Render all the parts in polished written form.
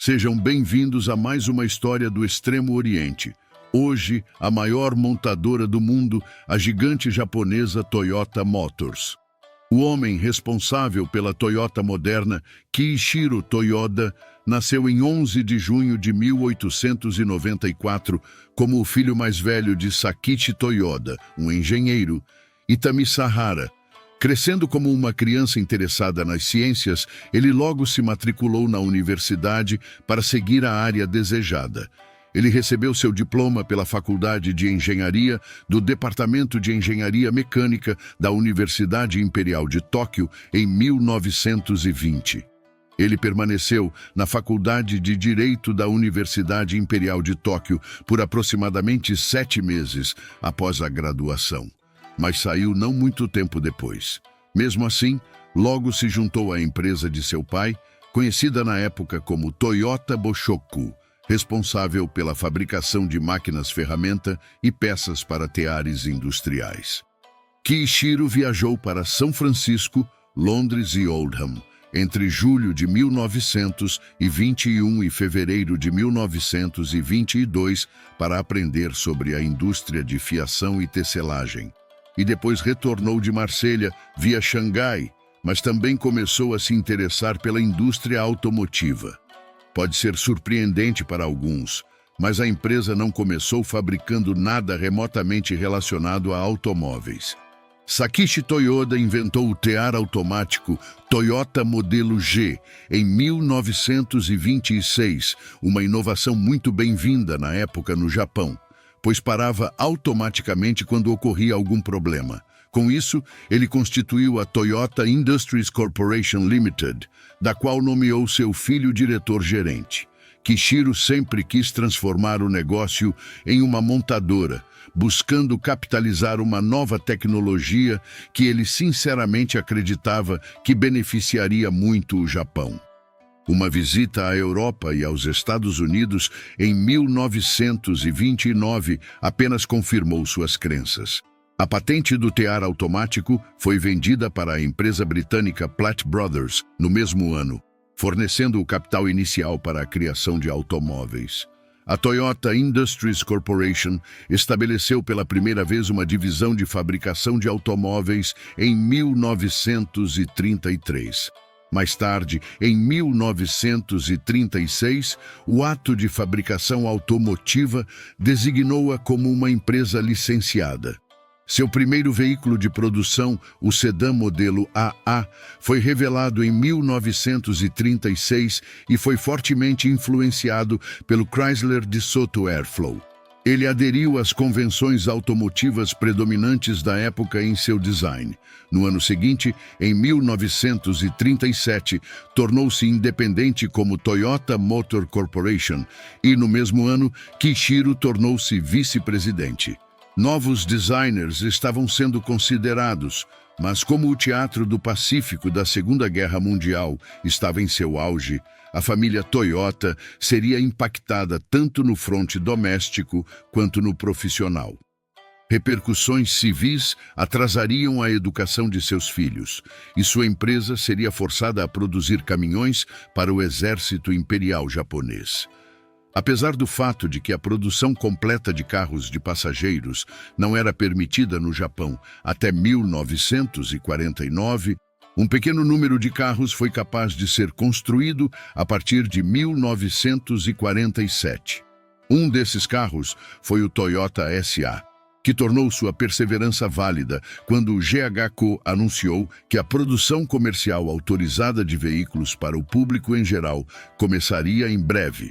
Sejam bem-vindos a mais uma história do Extremo Oriente. Hoje, a maior montadora do mundo, a gigante japonesa Toyota Motors. O homem responsável pela Toyota moderna, Kiichiro Toyoda, nasceu em 11 de junho de 1894 como o filho mais velho de Sakichi Toyoda, um engenheiro, e Tamisahara. Crescendo como uma criança interessada nas ciências, ele logo se matriculou na universidade para seguir a área desejada. Ele recebeu seu diploma pela Faculdade de Engenharia do Departamento de Engenharia Mecânica da Universidade Imperial de Tóquio em 1920. Ele permaneceu na Faculdade de Direito da Universidade Imperial de Tóquio por aproximadamente 7 meses após a graduação, mas saiu não muito tempo depois. Mesmo assim, logo se juntou à empresa de seu pai, conhecida na época como Toyota Boshoku, responsável pela fabricação de máquinas-ferramenta e peças para teares industriais. Kiichiro viajou para São Francisco, Londres e Oldham entre julho de 1921 e fevereiro de 1922 para aprender sobre a indústria de fiação e tecelagem. E depois retornou de Marselha via Xangai, mas também começou a se interessar pela indústria automotiva. Pode ser surpreendente para alguns, mas a empresa não começou fabricando nada remotamente relacionado a automóveis. Sakichi Toyoda inventou o tear automático Toyota Modelo G em 1926, uma inovação muito bem-vinda na época no Japão, pois parava automaticamente quando ocorria algum problema. Com isso, ele constituiu a Toyota Industries Corporation Limited, da qual nomeou seu filho diretor-gerente. Kiichiro sempre quis transformar o negócio em uma montadora, buscando capitalizar uma nova tecnologia que ele sinceramente acreditava que beneficiaria muito o Japão. Uma visita à Europa e aos Estados Unidos em 1929 apenas confirmou suas crenças. A patente do tear automático foi vendida para a empresa britânica Platt Brothers no mesmo ano, fornecendo o capital inicial para a criação de automóveis. A Toyota Industries Corporation estabeleceu pela primeira vez uma divisão de fabricação de automóveis em 1933. Mais tarde, em 1936, o ato de fabricação automotiva designou-a como uma empresa licenciada. Seu primeiro veículo de produção, o sedã modelo AA, foi revelado em 1936 e foi fortemente influenciado pelo Chrysler DeSoto Airflow. Ele aderiu às convenções automotivas predominantes da época em seu design. No ano seguinte, em 1937, tornou-se independente como Toyota Motor Corporation e, no mesmo ano, Kiichiro tornou-se vice-presidente. Novos designers estavam sendo considerados, mas como o Teatro do Pacífico da Segunda Guerra Mundial estava em seu auge, a família Toyota seria impactada tanto no fronte doméstico quanto no profissional. Repercussões civis atrasariam a educação de seus filhos, e sua empresa seria forçada a produzir caminhões para o exército imperial japonês. Apesar do fato de que a produção completa de carros de passageiros não era permitida no Japão até 1949, um pequeno número de carros foi capaz de ser construído a partir de 1947. Um desses carros foi o Toyota SA, que tornou sua perseverança válida quando o GHK anunciou que a produção comercial autorizada de veículos para o público em geral começaria em breve.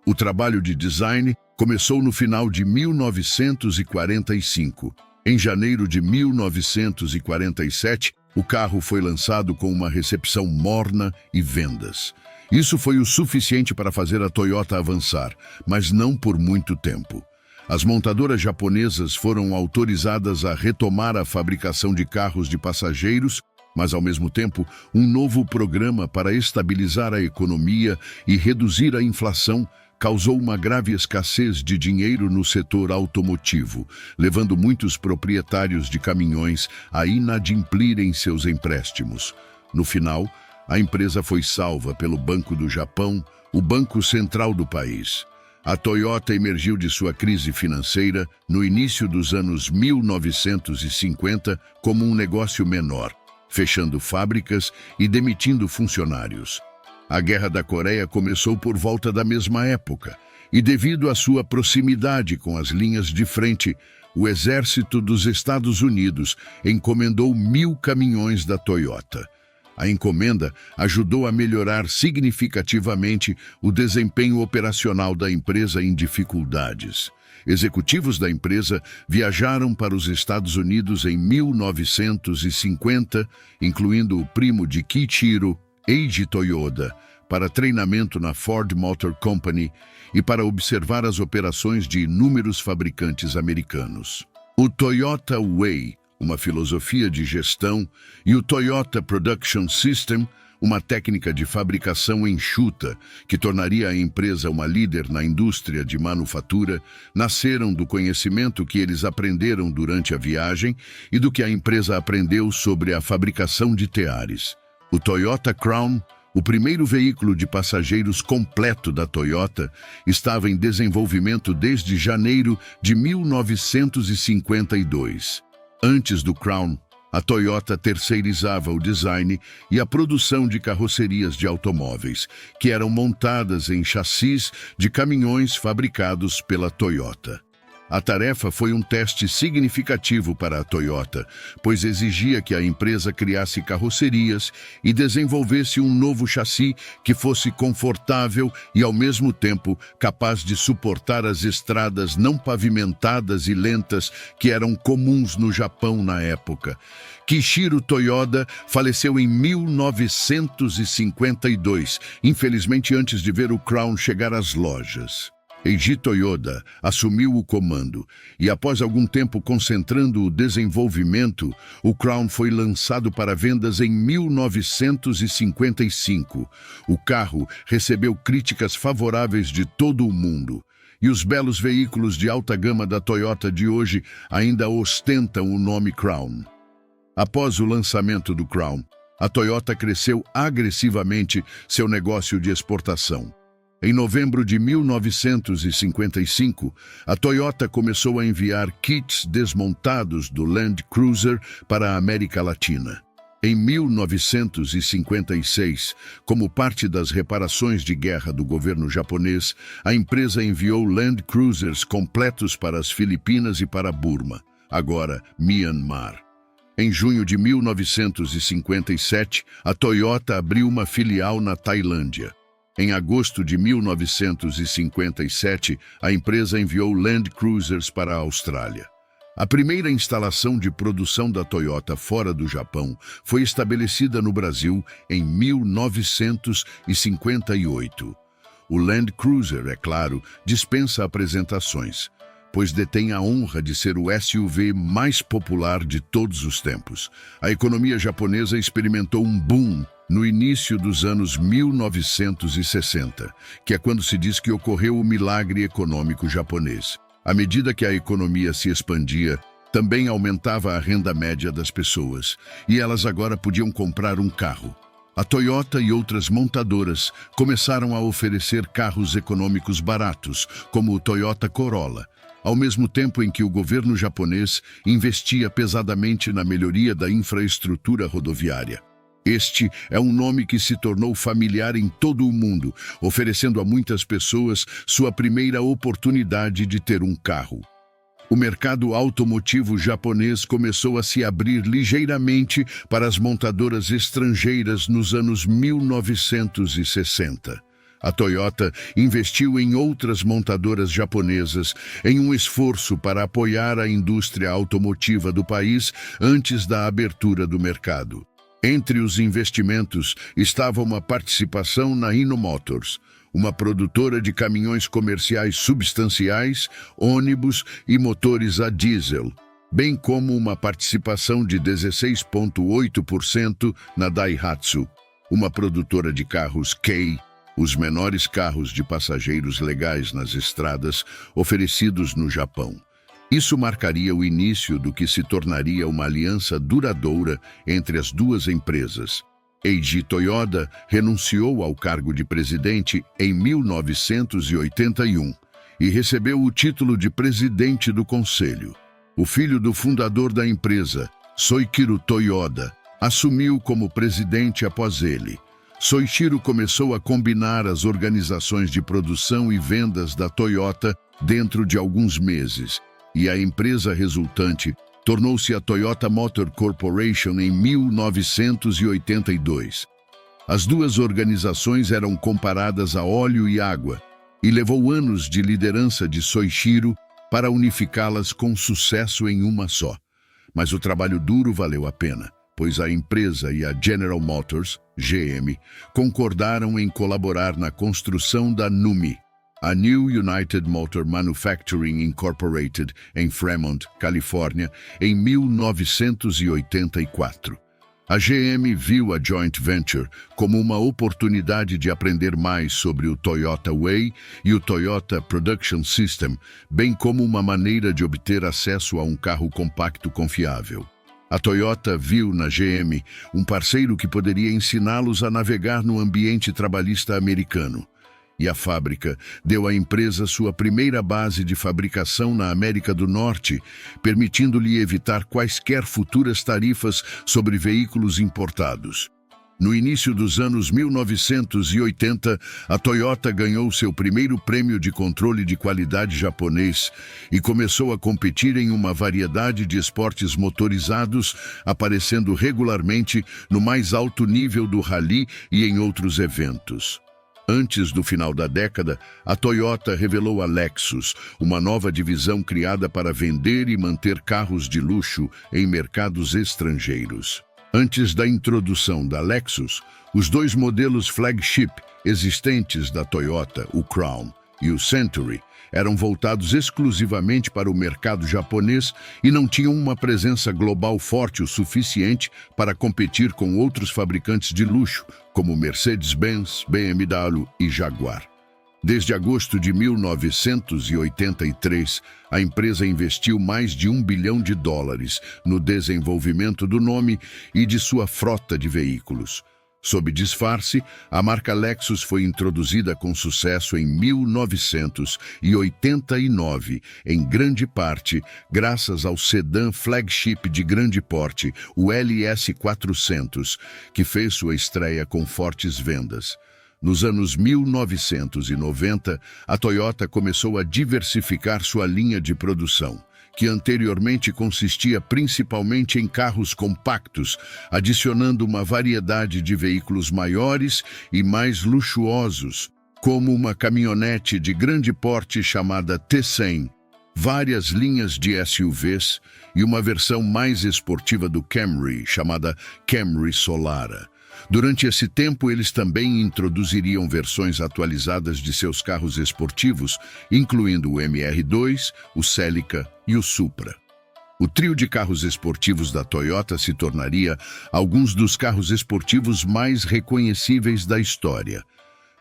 O trabalho de design começou no final de 1945. Em janeiro de 1947, o carro foi lançado com uma recepção morna e vendas. Isso foi o suficiente para fazer a Toyota avançar, mas não por muito tempo. As montadoras japonesas foram autorizadas a retomar a fabricação de carros de passageiros, mas, ao mesmo tempo, um novo programa para estabilizar a economia e reduzir a inflação causou uma grave escassez de dinheiro no setor automotivo, levando muitos proprietários de caminhões a inadimplirem seus empréstimos. No final, a empresa foi salva pelo Banco do Japão, o banco central do país. A Toyota emergiu de sua crise financeira no início dos anos 1950 como um negócio menor, fechando fábricas e demitindo funcionários. A Guerra da Coreia começou por volta da mesma época, e devido à sua proximidade com as linhas de frente, o Exército dos Estados Unidos encomendou 1.000 caminhões da Toyota. A encomenda ajudou a melhorar significativamente o desempenho operacional da empresa em dificuldades. Executivos da empresa viajaram para os Estados Unidos em 1950, incluindo o primo de Kiichiro, Eiji Toyoda, para treinamento na Ford Motor Company e para observar as operações de inúmeros fabricantes americanos. O Toyota Way, uma filosofia de gestão, e o Toyota Production System, uma técnica de fabricação enxuta que tornaria a empresa uma líder na indústria de manufatura, nasceram do conhecimento que eles aprenderam durante a viagem e do que a empresa aprendeu sobre a fabricação de teares. O Toyota Crown, o primeiro veículo de passageiros completo da Toyota, estava em desenvolvimento desde janeiro de 1952. Antes do Crown, a Toyota terceirizava o design e a produção de carrocerias de automóveis, que eram montadas em chassis de caminhões fabricados pela Toyota. A tarefa foi um teste significativo para a Toyota, pois exigia que a empresa criasse carrocerias e desenvolvesse um novo chassi que fosse confortável e, ao mesmo tempo, capaz de suportar as estradas não pavimentadas e lentas que eram comuns no Japão na época. Kiichiro Toyoda faleceu em 1952, infelizmente antes de ver o Crown chegar às lojas. Eiji Toyoda assumiu o comando e, após algum tempo concentrando o desenvolvimento, o Crown foi lançado para vendas em 1955. O carro recebeu críticas favoráveis de todo o mundo. E os belos veículos de alta gama da Toyota de hoje ainda ostentam o nome Crown. Após o lançamento do Crown, a Toyota cresceu agressivamente seu negócio de exportação. Em novembro de 1955, a Toyota começou a enviar kits desmontados do Land Cruiser para a América Latina. Em 1956, como parte das reparações de guerra do governo japonês, a empresa enviou Land Cruisers completos para as Filipinas e para Burma, agora Myanmar. Em junho de 1957, a Toyota abriu uma filial na Tailândia. Em agosto de 1957, a empresa enviou Land Cruisers para a Austrália. A primeira instalação de produção da Toyota fora do Japão foi estabelecida no Brasil em 1958. O Land Cruiser, é claro, dispensa apresentações, pois detém a honra de ser o SUV mais popular de todos os tempos. A economia japonesa experimentou um boom no início dos anos 1960, que é quando se diz que ocorreu o milagre econômico japonês. À medida que a economia se expandia, também aumentava a renda média das pessoas, e elas agora podiam comprar um carro. A Toyota e outras montadoras começaram a oferecer carros econômicos baratos, como o Toyota Corolla, ao mesmo tempo em que o governo japonês investia pesadamente na melhoria da infraestrutura rodoviária. Este é um nome que se tornou familiar em todo o mundo, oferecendo a muitas pessoas sua primeira oportunidade de ter um carro. O mercado automotivo japonês começou a se abrir ligeiramente para as montadoras estrangeiras nos anos 1960. A Toyota investiu em outras montadoras japonesas em um esforço para apoiar a indústria automotiva do país antes da abertura do mercado. Entre os investimentos estava uma participação na Hino Motors, uma produtora de caminhões comerciais substanciais, ônibus e motores a diesel, bem como uma participação de 16,8% na Daihatsu, uma produtora de carros Kei, os menores carros de passageiros legais nas estradas oferecidos no Japão. Isso marcaria o início do que se tornaria uma aliança duradoura entre as duas empresas. Eiji Toyoda renunciou ao cargo de presidente em 1981 e recebeu o título de presidente do conselho. O filho do fundador da empresa, Soichiro Toyoda, assumiu como presidente após ele. Soichiro começou a combinar as organizações de produção e vendas da Toyota dentro de alguns meses, e a empresa resultante tornou-se a Toyota Motor Corporation em 1982. As duas organizações eram comparadas a óleo e água, e levou anos de liderança de Soichiro para unificá-las com sucesso em uma só. Mas o trabalho duro valeu a pena, pois a empresa e a General Motors, GM, concordaram em colaborar na construção da NUMMI, a New United Motor Manufacturing Incorporated, em Fremont, Califórnia, em 1984. A GM viu a joint venture como uma oportunidade de aprender mais sobre o Toyota Way e o Toyota Production System, bem como uma maneira de obter acesso a um carro compacto confiável. A Toyota viu na GM um parceiro que poderia ensiná-los a navegar no ambiente trabalhista americano. E a fábrica deu à empresa sua primeira base de fabricação na América do Norte, permitindo-lhe evitar quaisquer futuras tarifas sobre veículos importados. No início dos anos 1980, a Toyota ganhou seu primeiro prêmio de controle de qualidade japonês e começou a competir em uma variedade de esportes motorizados, aparecendo regularmente no mais alto nível do rally e em outros eventos. Antes do final da década, a Toyota revelou a Lexus, uma nova divisão criada para vender e manter carros de luxo em mercados estrangeiros. Antes da introdução da Lexus, os dois modelos flagship existentes da Toyota, o Crown e o Century, eram voltados exclusivamente para o mercado japonês e não tinham uma presença global forte o suficiente para competir com outros fabricantes de luxo, como Mercedes-Benz, BMW e Jaguar. Desde agosto de 1983, a empresa investiu mais de $1 bilhão no desenvolvimento do nome e de sua frota de veículos. Sob disfarce, a marca Lexus foi introduzida com sucesso em 1989, em grande parte graças ao sedã flagship de grande porte, o LS400, que fez sua estreia com fortes vendas. Nos anos 1990, a Toyota começou a diversificar sua linha de produção, que anteriormente consistia principalmente em carros compactos, adicionando uma variedade de veículos maiores e mais luxuosos, como uma caminhonete de grande porte chamada T100, várias linhas de SUVs e uma versão mais esportiva do Camry, chamada Camry Solara. Durante esse tempo, eles também introduziriam versões atualizadas de seus carros esportivos, incluindo o MR2, o Celica e o Supra. O trio de carros esportivos da Toyota se tornaria alguns dos carros esportivos mais reconhecíveis da história.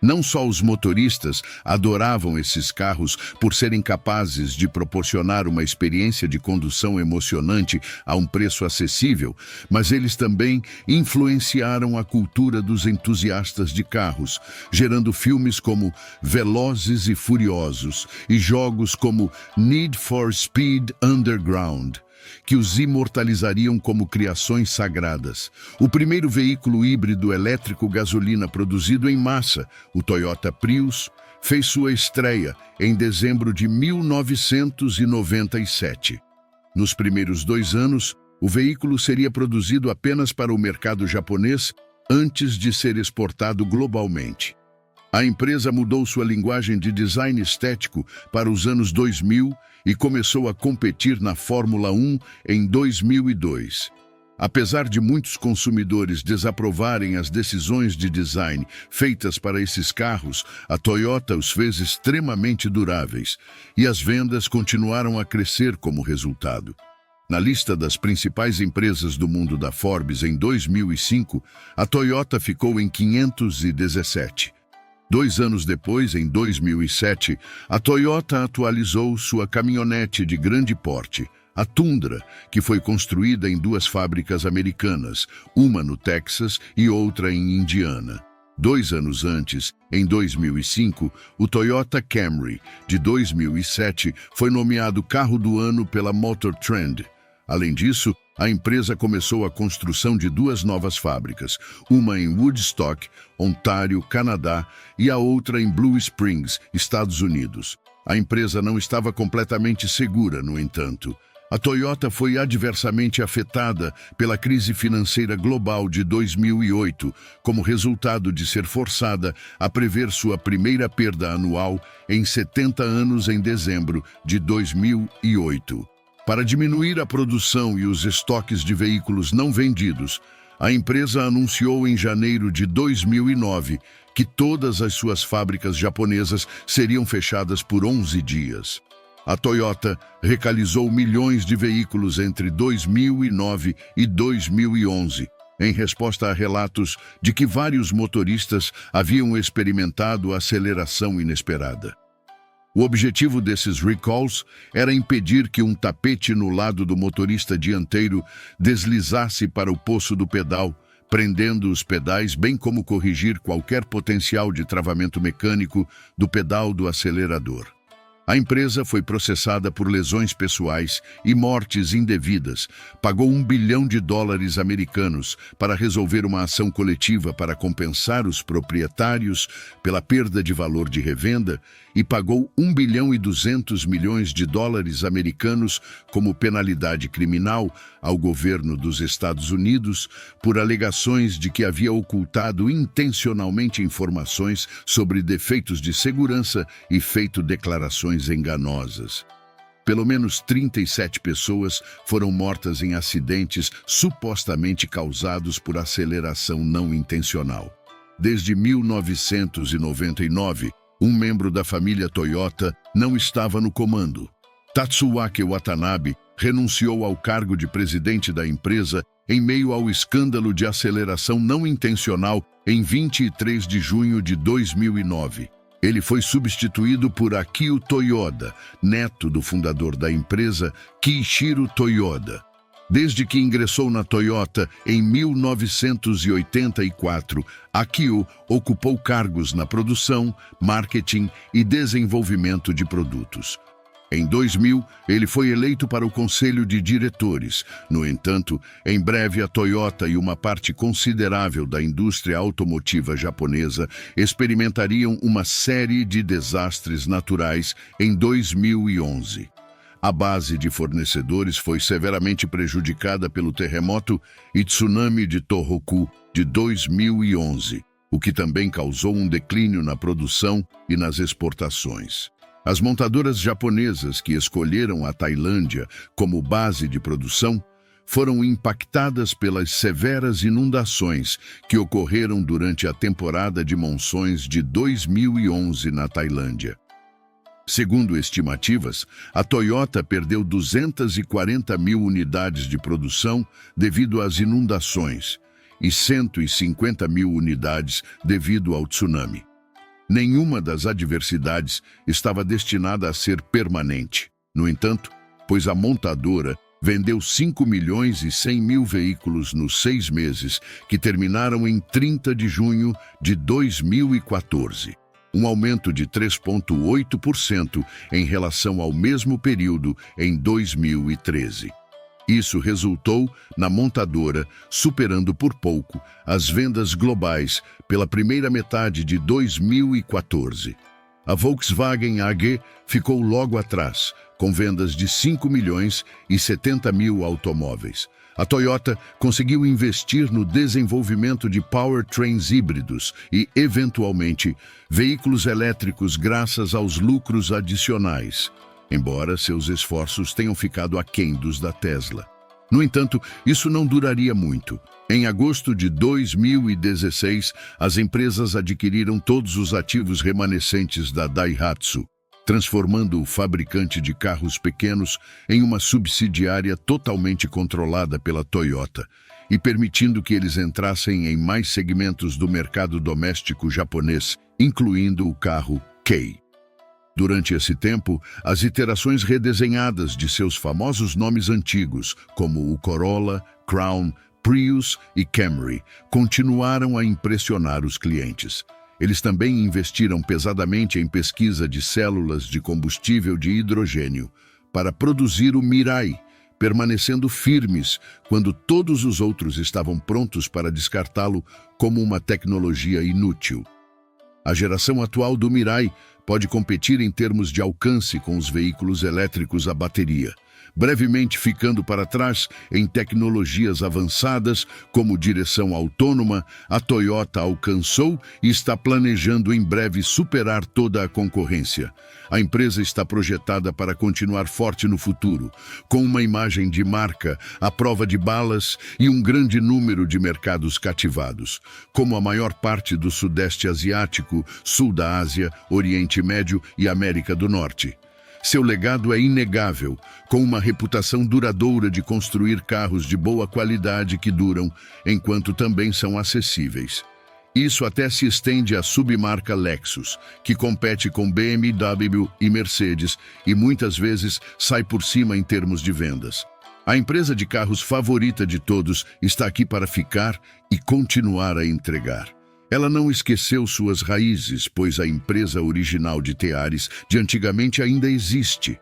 Não só os motoristas adoravam esses carros por serem capazes de proporcionar uma experiência de condução emocionante a um preço acessível, mas eles também influenciaram a cultura dos entusiastas de carros, gerando filmes como Velozes e Furiosos e jogos como Need for Speed Underground, que os imortalizariam como criações sagradas. O primeiro veículo híbrido elétrico gasolina produzido em massa, o Toyota Prius, fez sua estreia em dezembro de 1997. Nos primeiros 2 anos, o veículo seria produzido apenas para o mercado japonês antes de ser exportado globalmente. A empresa mudou sua linguagem de design estético para os anos 2000 e começou a competir na Fórmula 1 em 2002. Apesar de muitos consumidores desaprovarem as decisões de design feitas para esses carros, a Toyota os fez extremamente duráveis e as vendas continuaram a crescer como resultado. Na lista das principais empresas do mundo da Forbes em 2005, a Toyota ficou em 517. 2 anos depois, em 2007, a Toyota atualizou sua caminhonete de grande porte, A Tundra, que foi construída em duas fábricas americanas, uma no Texas e outra em Indiana. 2 anos antes, em 2005, o Toyota Camry, de 2007, foi nomeado Carro do Ano pela Motor Trend. Além disso, a empresa começou a construção de 2 novas fábricas, uma em Woodstock, Ontário, Canadá, e a outra em Blue Springs, Estados Unidos. A empresa não estava completamente segura, no entanto. A Toyota foi adversamente afetada pela crise financeira global de 2008, como resultado de ser forçada a prever sua primeira perda anual em 70 anos em dezembro de 2008. Para diminuir a produção e os estoques de veículos não vendidos, a empresa anunciou em janeiro de 2009 que todas as suas fábricas japonesas seriam fechadas por 11 dias. A Toyota recalizou milhões de veículos entre 2009 e 2011, em resposta a relatos de que vários motoristas haviam experimentado aceleração inesperada. O objetivo desses recalls era impedir que um tapete no lado do motorista dianteiro deslizasse para o poço do pedal, prendendo os pedais, bem como corrigir qualquer potencial de travamento mecânico do pedal do acelerador. A empresa foi processada por lesões pessoais e mortes indevidas, pagou US$1 bilhão americanos para resolver uma ação coletiva para compensar os proprietários pela perda de valor de revenda e pagou US$1,2 bilhão americanos como penalidade criminal ao governo dos Estados Unidos por alegações de que havia ocultado intencionalmente informações sobre defeitos de segurança e feito declarações enganosas. Pelo menos 37 pessoas foram mortas em acidentes supostamente causados por aceleração não intencional. Desde 1999, um membro da família Toyota não estava no comando. Tatsuaki Watanabe renunciou ao cargo de presidente da empresa em meio ao escândalo de aceleração não intencional em 23 de junho de 2009. Ele foi substituído por Akio Toyoda, neto do fundador da empresa, Kiichiro Toyoda. Desde que ingressou na Toyota em 1984, Akio ocupou cargos na produção, marketing e desenvolvimento de produtos. Em 2000, ele foi eleito para o conselho de diretores. No entanto, em breve a Toyota e uma parte considerável da indústria automotiva japonesa experimentariam uma série de desastres naturais em 2011. A base de fornecedores foi severamente prejudicada pelo terremoto e tsunami de Tohoku de 2011, o que também causou um declínio na produção e nas exportações. As montadoras japonesas que escolheram a Tailândia como base de produção foram impactadas pelas severas inundações que ocorreram durante a temporada de monções de 2011 na Tailândia. Segundo estimativas, a Toyota perdeu 240 mil unidades de produção devido às inundações e 150 mil unidades devido ao tsunami. Nenhuma das adversidades estava destinada a ser permanente. No entanto, pois a montadora vendeu 5 milhões e 100 mil veículos nos 6 meses, que terminaram em 30 de junho de 2014. Um aumento de 3,8% em relação ao mesmo período em 2013. Isso resultou na montadora superando por pouco as vendas globais pela primeira metade de 2014. A Volkswagen AG ficou logo atrás, com vendas de 5 milhões e 70 mil automóveis. A Toyota conseguiu investir no desenvolvimento de powertrains híbridos e, eventualmente, veículos elétricos graças aos lucros adicionais, embora seus esforços tenham ficado aquém dos da Tesla. No entanto, isso não duraria muito. Em agosto de 2016, as empresas adquiriram todos os ativos remanescentes da Daihatsu, transformando o fabricante de carros pequenos em uma subsidiária totalmente controlada pela Toyota e permitindo que eles entrassem em mais segmentos do mercado doméstico japonês, incluindo o carro Kei. Durante esse tempo, as iterações redesenhadas de seus famosos nomes antigos, como o Corolla, Crown, Prius e Camry, continuaram a impressionar os clientes. Eles também investiram pesadamente em pesquisa de células de combustível de hidrogênio para produzir o Mirai, permanecendo firmes quando todos os outros estavam prontos para descartá-lo como uma tecnologia inútil. A geração atual do Mirai pode competir em termos de alcance com os veículos elétricos a bateria, brevemente ficando para trás em tecnologias avançadas como direção autônoma. A Toyota alcançou e está planejando em breve superar toda a concorrência. A empresa está projetada para continuar forte no futuro, com uma imagem de marca à prova de balas e um grande número de mercados cativados, como a maior parte do Sudeste Asiático, Sul da Ásia, Oriente Médio e América do Norte. Seu legado é inegável, com uma reputação duradoura de construir carros de boa qualidade que duram, enquanto também são acessíveis. Isso até se estende à submarca Lexus, que compete com BMW e Mercedes e muitas vezes sai por cima em termos de vendas. A empresa de carros favorita de todos está aqui para ficar e continuar a entregar. Ela não esqueceu suas raízes, pois a empresa original de Teares de antigamente ainda existe.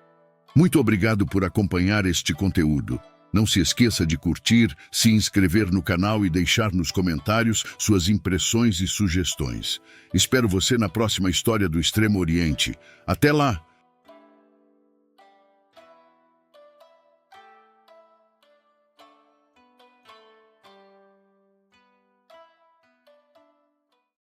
Muito obrigado por acompanhar este conteúdo. Não se esqueça de curtir, se inscrever no canal e deixar nos comentários suas impressões e sugestões. Espero você na próxima história do Extremo Oriente. Até lá!